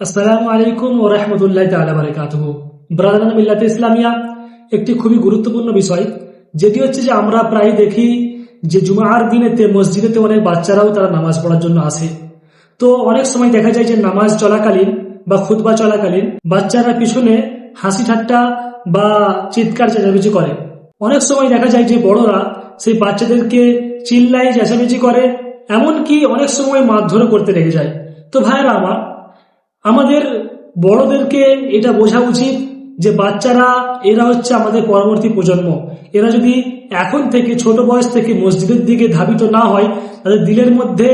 আসসালামু আলাইকুম ওয়া রাহমাতুল্লাহি তাআলা বারাকাতুহু। ব্রাদারান মিল্লাতে ইসলামিয়া একটি খুবই গুরুত্বপূর্ণ বিষয়, যেটি হচ্ছে যে আমরা প্রায় দেখি যে জুমার দিনেতে মসজিদেতে অনেক বাচ্চারাও তারা নামাজ পড়ার জন্য আসে। তো অনেক সময় দেখা যায় যে নামাজ চলাকালীন বা খুতবা চলাকালীন বাচ্চারা পিছনে হাসি ঠাট্টা বা চিৎকার চেঁচামেচি করে। অনেক সময় দেখা যায় যে বড়রা সেই বাচ্চাদেরকে চিল্লাই চেঁচামেচি করে, এমনকি অনেক সময় মারধরও করতে লেগে যায়। তো ভাইয়েরা আমাদের বড়দেরকে এটা বোঝা উচিত যে বাচ্চারা এরা হচ্ছে আমাদের পরবর্তী প্রজন্ম। এরা যদি এখন থেকে ছোট বয়স থেকে মসজিদের দিকে ধাবিত না হয়, তাদের দিলের মধ্যে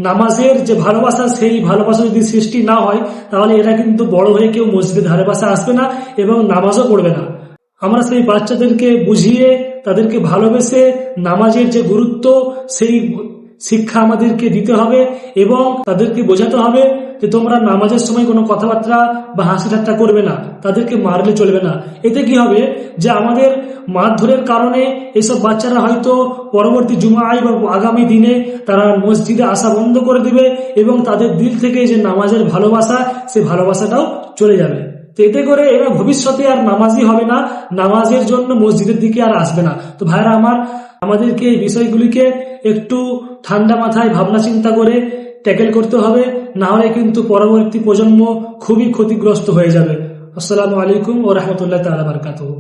নামাজের যে ভালোবাসা সেই ভালোবাসা যদি সৃষ্টি না হয়, তাহলে এরা কিন্তু বড় হয়ে কেউ মসজিদের ধারে পাশে আসবে না এবং নামাজও পড়বে না। আমরা সেই বাচ্চাদেরকে বুঝিয়ে তাদেরকে ভালোবেসে নামাজের যে গুরুত্ব সেই শিক্ষা আমাদেরকে দিতে হবে এবং তাদেরকে বোঝাতে হবে যে তোমরা নামাজের সময় কোনো কথাবার্তা বা হাসি ঠাট্টা করবে না, তাদেরকে মারলে চলবে না। এতে কি হবে যে আমাদের মারধরের কারণে এইসব বাচ্চারা হয়তো পরবর্তী জুমায় বা আগামী দিনে তারা মসজিদে আসা বন্ধ করে দিবে এবং তাদের দিল থেকে যে নামাজের ভালোবাসা সেই ভালোবাসাটাও চলে যাবে। তো এতে করে এরা ভবিষ্যতে আর নামাজি হবে না, নামাজের জন্য মসজিদের দিকে আর আসবে না। তো ভাইরা আমাদেরকে এই বিষয়গুলিকে একটু ঠান্ডা মাথায় ভাবনা চিন্তা করে ট্যাকেল করতে হবে, না হলে কিন্তু পরবর্তী প্রজন্ম খুবই ক্ষতিগ্রস্ত হয়ে যাবে। আসসালামু আলাইকুম ওয়া রাহমাতুল্লাহি তাআলা বারাকাতুহু।